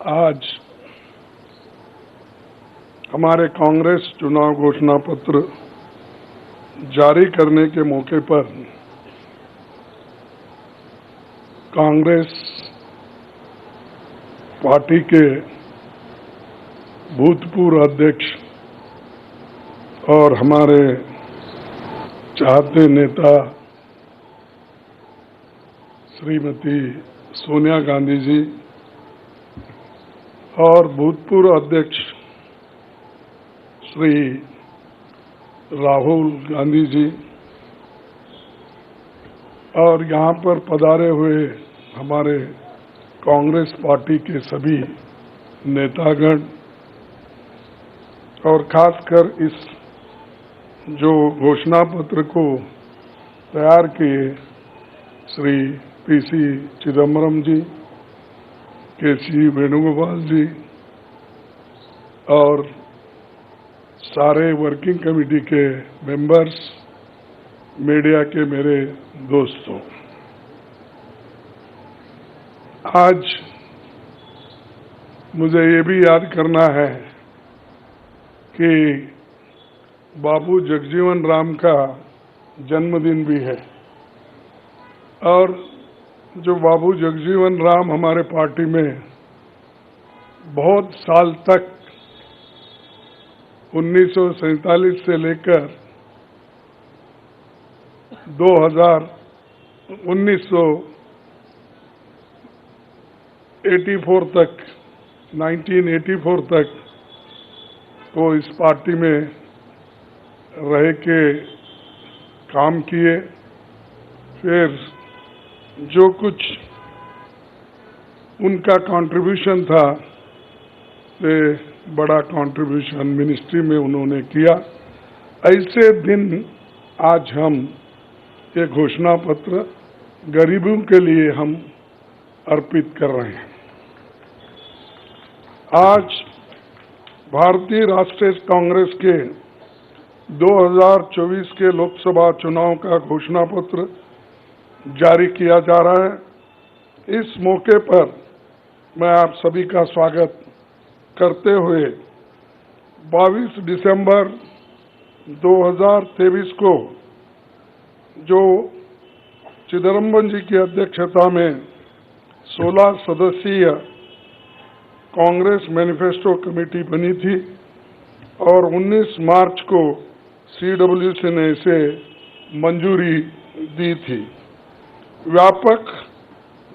आज हमारे कांग्रेस चुनाव घोषणा पत्र जारी करने के मौके पर कांग्रेस पार्टी के भूतपूर्व अध्यक्ष और हमारे चाहते नेता श्रीमती सोनिया गांधी जी और भूतपूर्व अध्यक्ष श्री राहुल गांधी जी और यहाँ पर पधारे हुए हमारे कांग्रेस पार्टी के सभी नेतागण और खासकर इस जो घोषणा पत्र को तैयार किए श्री पीसी चिदम्बरम जी, केसी वेणुगोपाल जी और सारे वर्किंग कमेटी के मेंबर्स, मीडिया के मेरे दोस्तों, आज मुझे ये भी याद करना है कि बाबू जगजीवन राम का जन्मदिन भी है और जो बाबू जगजीवन राम हमारे पार्टी में बहुत साल तक 1947 से लेकर 1984 तक 1984 तक वो इस पार्टी में रह के काम किए। फिर जो कुछ उनका कंट्रीब्यूशन था से बड़ा कंट्रीब्यूशन मिनिस्ट्री में उन्होंने किया। ऐसे दिन आज हम ये घोषणा पत्र गरीबों के लिए हम अर्पित कर रहे हैं। आज भारतीय राष्ट्रीय कांग्रेस के 2024 के लोकसभा चुनाव का घोषणा पत्र जारी किया जा रहा है। इस मौके पर मैं आप सभी का स्वागत करते हुए 22 दिसंबर 2023 को जो चिदम्बरम जी की अध्यक्षता में 16 सदस्यीय कांग्रेस मैनिफेस्टो कमेटी बनी थी और 19 मार्च को CWC ने इसे मंजूरी दी थी। व्यापक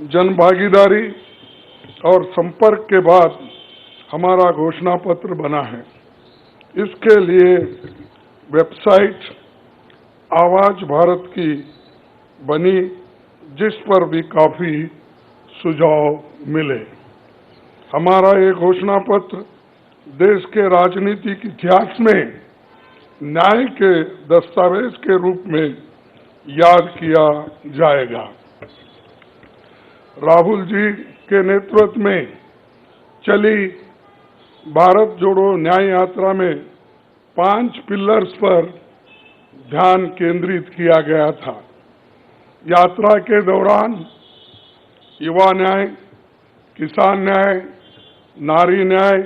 जनभागीदारी और संपर्क के बाद हमारा घोषणा पत्र बना है। इसके लिए वेबसाइट आवाज भारत की बनी, जिस पर भी काफी सुझाव मिले। हमारा ये घोषणा पत्र देश के राजनीतिक इतिहास में न्याय के दस्तावेज के रूप में याद किया जाएगा। राहुल जी के नेतृत्व में चली भारत जोड़ो न्याय यात्रा में 5 पिलर्स पर ध्यान केंद्रित किया गया था। यात्रा के दौरान युवा न्याय, किसान न्याय, नारी न्याय,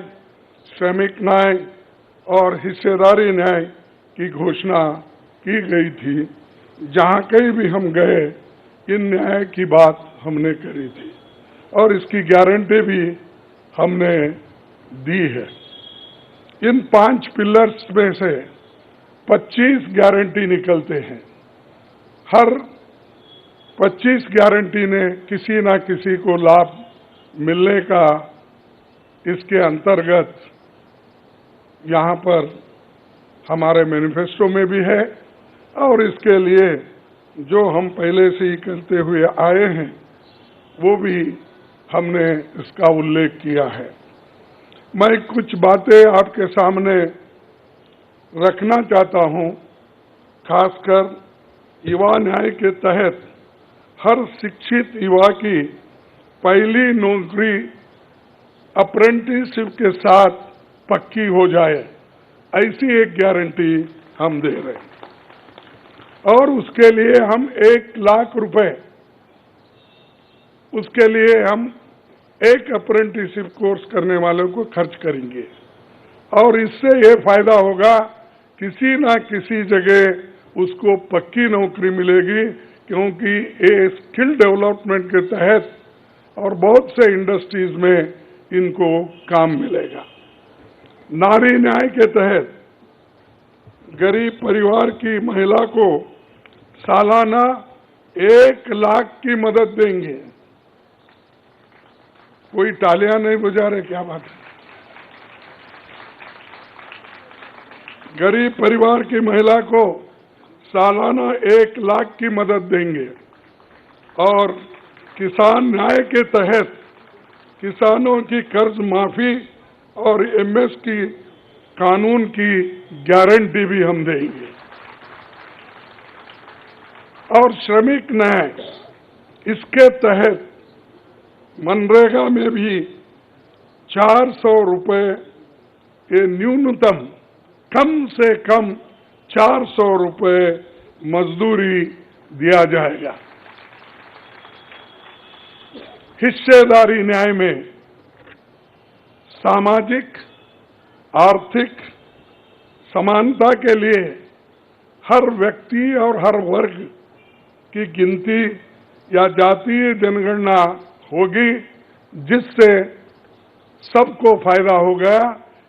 श्रमिक न्याय और हिस्सेदारी न्याय की घोषणा की गई थी। जहां कहीं भी हम गए इन न्याय की बात हमने करी थी और इसकी गारंटी भी हमने दी है। इन 5 पिलर्स में से 25 गारंटी निकलते हैं। हर 25 गारंटी ने किसी न किसी को लाभ मिलने का इसके अंतर्गत यहाँ पर हमारे मैनिफेस्टो में भी है और इसके लिए जो हम पहले से ही करते हुए आए हैं वो भी हमने इसका उल्लेख किया है। मैं कुछ बातें आपके सामने रखना चाहता हूं। खासकर युवा न्याय के तहत हर शिक्षित युवा की पहली नौकरी अप्रेंटिसशिप के साथ पक्की हो जाए, ऐसी एक गारंटी हम दे रहे हैं और उसके लिए हम 1 लाख रुपए उसके लिए हम एक अप्रेंटिसशिप कोर्स करने वालों को खर्च करेंगे और इससे ये फायदा होगा, किसी ना किसी जगह उसको पक्की नौकरी मिलेगी, क्योंकि ये स्किल डेवलपमेंट के तहत और बहुत से इंडस्ट्रीज में इनको काम मिलेगा। नारी न्याय के तहत गरीब परिवार की महिला को सालाना 1 लाख की मदद देंगे। कोई तालियां नहीं बजा रहे, क्या बात है? गरीब परिवार की महिला को सालाना 1 लाख की मदद देंगे और किसान न्याय के तहत किसानों की कर्ज माफी और एमएसपी कानून की गारंटी भी हम देंगे। और श्रमिक न्याय, इसके तहत मनरेगा में भी 400 रुपए के न्यूनतम, कम से कम 400 रुपए मजदूरी दिया जाएगा। हिस्सेदारी न्याय में सामाजिक आर्थिक समानता के लिए हर व्यक्ति और हर वर्ग की गिनती या जातीय जनगणना होगी, जिससे सबको फायदा होगा,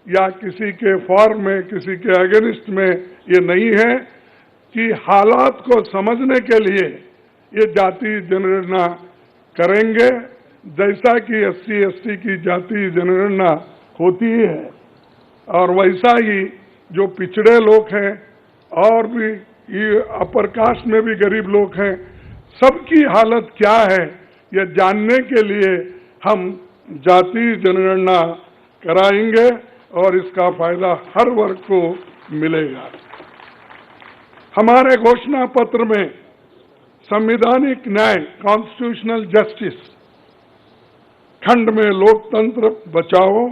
या किसी के फॉर में किसी के अगेंस्ट में ये नहीं है कि हालात को समझने के लिए ये जातीय जनगणना करेंगे, जैसा कि SC/ST की जातीय जनगणना होती है, और वैसा ही जो पिछड़े लोग हैं और भी ये अपर कास्ट में भी गरीब लोग हैं, सबकी हालत क्या है यह जानने के लिए हम जातीय जनगणना कराएंगे और इसका फायदा हर वर्ग को मिलेगा। हमारे घोषणा पत्र में संवैधानिक न्याय, कॉन्स्टिट्यूशनल जस्टिस खंड में लोकतंत्र बचाओ,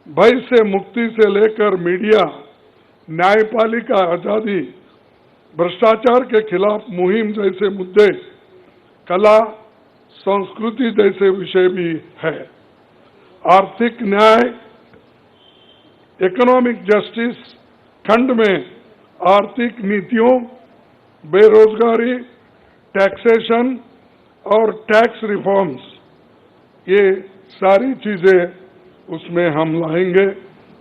भय से मुक्ति से लेकर मीडिया, न्यायपालिका आजादी, भ्रष्टाचार के खिलाफ मुहिम जैसे मुद्दे, कला संस्कृति जैसे विषय भी है। आर्थिक न्याय, इकोनॉमिक जस्टिस खंड में आर्थिक नीतियों, बेरोजगारी, टैक्सेशन और टैक्स रिफॉर्म्स, ये सारी चीजें उसमें हम लाएंगे।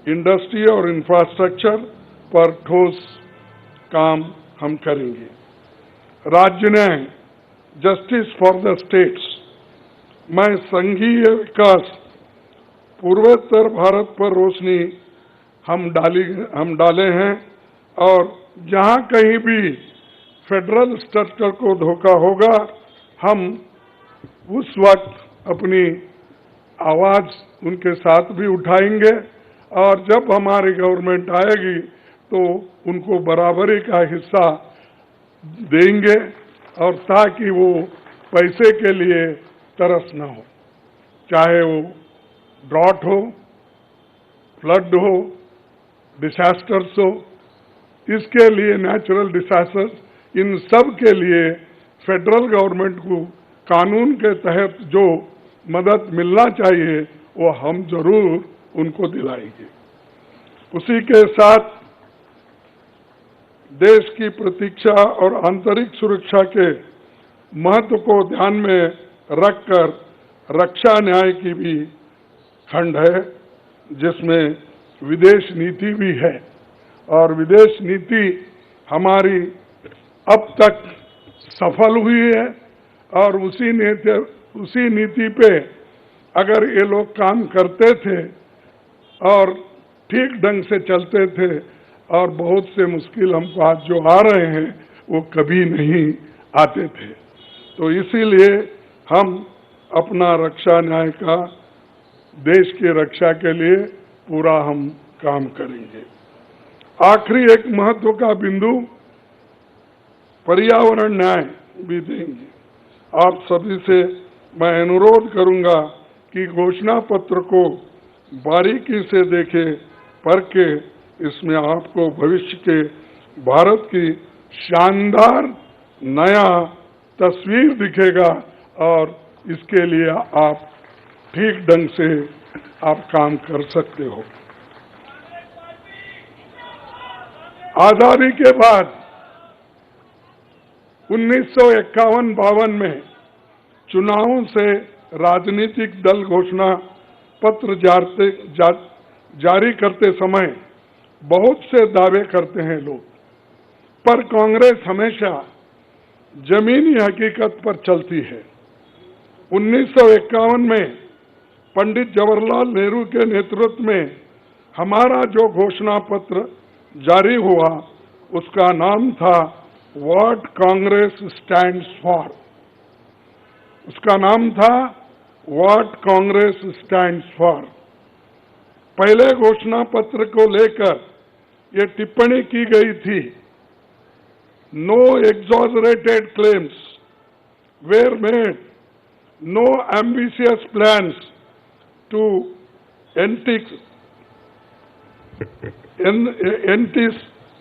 इंडस्ट्री और इंफ्रास्ट्रक्चर पर ठोस काम हम करेंगे। राज्य न्याय, जस्टिस फॉर द स्टेट्स में संघीय विकास, पूर्वोत्तर भारत पर रोशनी हम डाले हैं, और जहां कहीं भी फेडरल स्ट्रक्चर को धोखा होगा, हम उस वक्त अपनी आवाज उनके साथ भी उठाएंगे, और जब हमारी गवर्नमेंट आएगी तो उनको बराबरी का हिस्सा देंगे, और ताकि वो पैसे के लिए तरस न हो, चाहे वो ड्रॉट हो, फ्लड हो, डिसास्टर्स हो। इसके लिए नेचुरल डिसास्टर्स, इन सब के लिए फेडरल गवर्नमेंट को कानून के तहत जो मदद मिलना चाहिए वो हम जरूर उनको दिलाएंगे। उसी के साथ देश की प्रतीक्षा और आंतरिक सुरक्षा के महत्व को ध्यान में रखकर रक्षा न्याय की भी खंड है, जिसमें विदेश नीति भी है, और विदेश नीति हमारी अब तक सफल हुई है, और उसी नीति पे अगर ये लोग काम करते थे और ठीक ढंग से चलते थे, और बहुत से मुश्किल हमको आज जो आ रहे हैं वो कभी नहीं आते थे। तो इसीलिए हम अपना रक्षा न्याय का देश की रक्षा के लिए पूरा हम काम करेंगे। आखिरी एक महत्व का बिंदु पर्यावरण न्याय भी देंगे। आप सभी से मैं अनुरोध करूंगा कि घोषणा पत्र को बारीकी से देखें, पढ़ के इसमें आपको भविष्य के भारत की शानदार नया तस्वीर दिखेगा, और इसके लिए आप ठीक ढंग से आप काम कर सकते हो। आजादी के बाद 1951-52 में चुनावों से राजनीतिक दल घोषणा पत्र जारी करते समय बहुत से दावे करते हैं लोग, पर कांग्रेस हमेशा जमीनी हकीकत पर चलती है। 1951 में पंडित जवाहरलाल नेहरू के नेतृत्व में हमारा जो घोषणा पत्र जारी हुआ उसका नाम था व्हाट कांग्रेस स्टैंड्स फॉर। उसका नाम था व्हाट कांग्रेस स्टैंड्स फॉर। पहले घोषणा पत्र को लेकर ये टिप्पणी की गई थी, no exaggerated claims were made, no ambitious plans to entice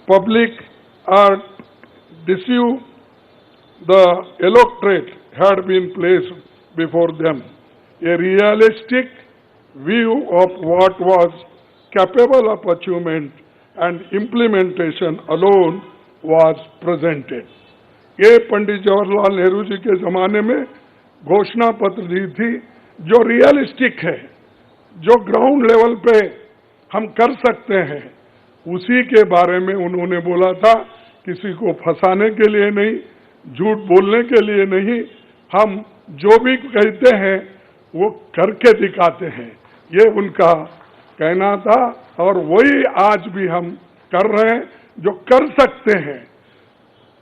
public or deceive the electorate had been placed before them. A realistic view of what was capable of achievement and implementation alone was presented. ये पंडित जवाहरलाल नेहरू जी के जमाने में घोषणा पत्र दी थी जो realistic है, जो ग्राउंड लेवल पे हम कर सकते हैं, उसी के बारे में उन्होंने बोला था। किसी को फंसाने के लिए नहीं, झूठ बोलने के लिए नहीं, हम जो भी कहते हैं वो करके दिखाते हैं, ये उनका कहना था। और वही आज भी हम कर रहे हैं, जो कर सकते हैं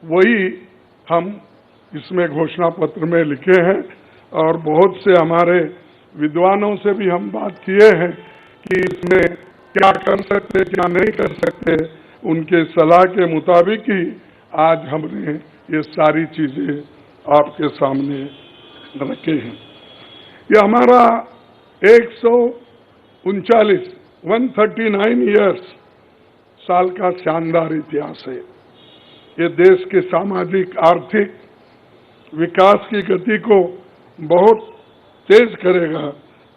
वही हम इसमें घोषणा पत्र में लिखे हैं। और बहुत से हमारे विद्वानों से भी हम बात किए हैं कि इसमें क्या कर सकते क्या नहीं कर सकते, उनके सलाह के मुताबिक ही आज हमने ये सारी चीजें आपके सामने रखे हैं। ये हमारा 139 ईयर्स साल का शानदार इतिहास है। ये देश के सामाजिक आर्थिक विकास की गति को बहुत तेज करेगा।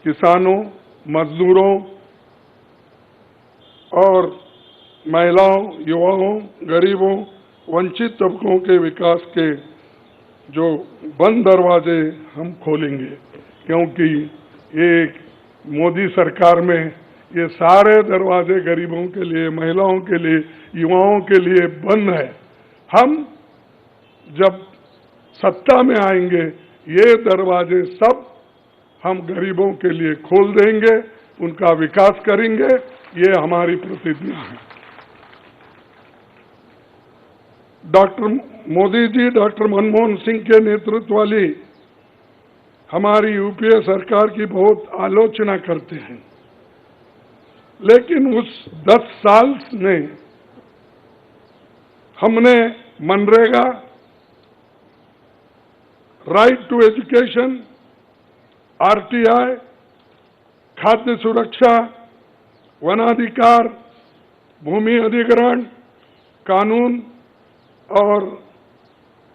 किसानों, मजदूरों और महिलाओं, युवाओं, गरीबों, वंचित तबकों के विकास के जो बंद दरवाजे हम खोलेंगे, क्योंकि एक मोदी सरकार में ये सारे दरवाजे गरीबों के लिए, महिलाओं के लिए, युवाओं के लिए बंद है। हम जब सत्ता में आएंगे ये दरवाजे सब हम गरीबों के लिए खोल देंगे, उनका विकास करेंगे, ये हमारी प्रतिज्ञा है। डॉक्टर मोदी जी, डॉक्टर मनमोहन सिंह के नेतृत्व वाली हमारी यूपीए सरकार की बहुत आलोचना करते हैं, लेकिन उस 10 साल में हमने MNREGA, right to education, RTI, खाद्य सुरक्षा, वनाधिकार, भूमि अधिग्रहण कानून और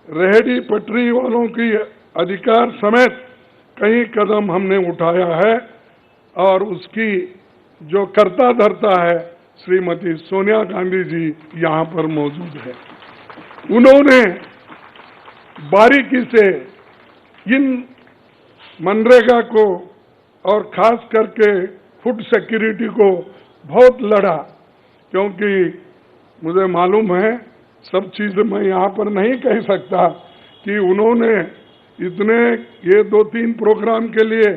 रेहड़ी पटरी वालों की अधिकार समेत कई कदम हमने उठाया है। और उसकी जो कर्ता धर्ता है श्रीमती सोनिया गांधी जी यहाँ पर मौजूद है। उन्होंने बारीकी से इन मनरेगा को और खास करके फूड सिक्योरिटी को बहुत लड़ा, क्योंकि मुझे मालूम है सब चीज़ मैं यहाँ पर नहीं कह सकता कि उन्होंने इतने ये 2-3 प्रोग्राम के लिए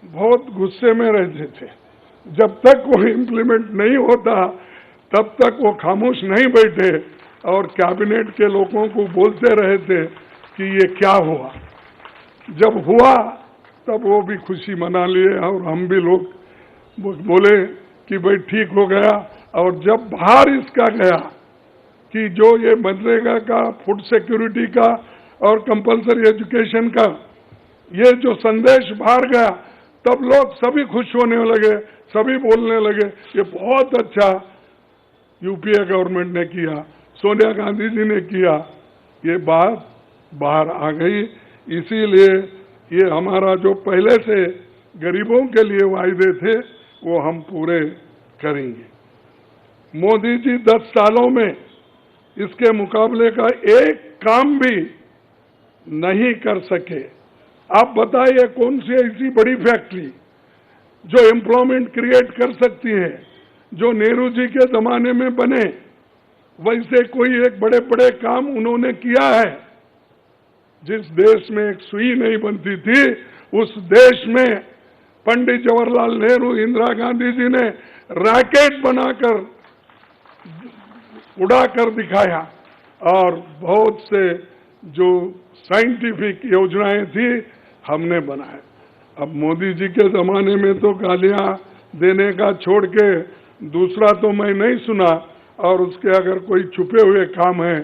बहुत गुस्से में रहते थे। जब तक वो इम्प्लीमेंट नहीं होता तब तक वो खामोश नहीं बैठे और कैबिनेट के लोगों को बोलते रहे थे कि ये क्या हुआ। जब हुआ तब वो भी खुशी मना लिए और हम भी लोग बोले कि भाई ठीक हो गया। और जब बाहर इसका गया कि जो ये मनरेगा का, फूड सिक्योरिटी का और कंपलसरी एजुकेशन का ये जो संदेश बाहर गया, तब लोग सभी खुश होने लगे, सभी बोलने लगे ये बहुत अच्छा यूपीए गवर्नमेंट ने किया, सोनिया गांधी जी ने किया। ये बात बाहर आ गई। इसीलिए ये हमारा जो पहले से गरीबों के लिए वायदे थे वो हम पूरे करेंगे। मोदी जी 10 सालों में इसके मुकाबले का एक काम भी नहीं कर सके। आप बताइए कौन सी ऐसी बड़ी फैक्ट्री जो एम्प्लॉयमेंट क्रिएट कर सकती है, जो नेहरू जी के जमाने में बने वैसे कोई एक बड़े बड़े काम उन्होंने किया है। जिस देश में एक सुई नहीं बनती थी उस देश में पंडित जवाहरलाल नेहरू, इंदिरा गांधी जी ने रॉकेट बनाकर उड़ाकर दिखाया और बहुत से जो साइंटिफिक योजनाएं थी हमने बनाए। अब मोदी जी के जमाने में तो गालियां देने का छोड़ के दूसरा तो मैं नहीं सुना, और उसके अगर कोई छुपे हुए काम है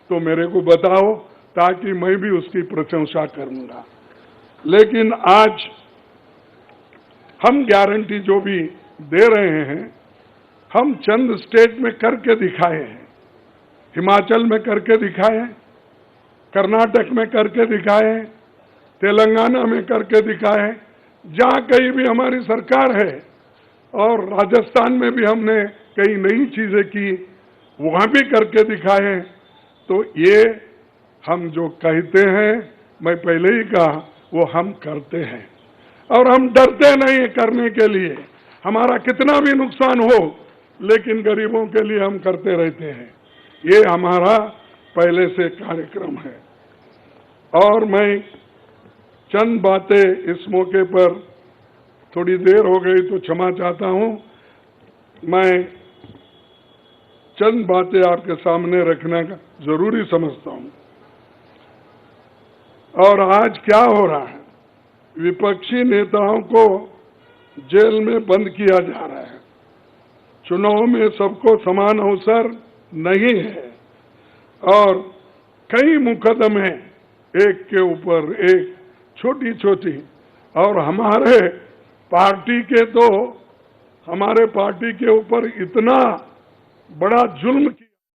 तो मेरे को बताओ ताकि मैं भी उसकी प्रशंसा करूंगा। लेकिन आज हम गारंटी जो भी दे रहे हैं हम चंद स्टेट में करके दिखाए हैं। हिमाचल में करके दिखाए, कर्नाटक में करके दिखाए, तेलंगाना में करके दिखाए, जहां कहीं भी हमारी सरकार है, और राजस्थान में भी हमने कई नई चीजें की वहां भी करके दिखाए। तो ये हम जो कहते हैं, मैं पहले ही कहा, वो हम करते हैं और हम डरते नहीं करने के लिए। हमारा कितना भी नुकसान हो लेकिन गरीबों के लिए हम करते रहते हैं। ये हमारा पहले से कार्यक्रम है। और मैं चंद बातें इस मौके पर, थोड़ी देर हो गई तो क्षमा चाहता हूं, मैं चंद बातें आपके सामने रखना जरूरी समझता हूं। और आज क्या हो रहा है, विपक्षी नेताओं को जेल में बंद किया जा रहा है। चुनाव में सबको समान अवसर नहीं है और कई मुकदमे एक के ऊपर एक, छोटी छोटी, और हमारे पार्टी के ऊपर इतना बड़ा जुल्म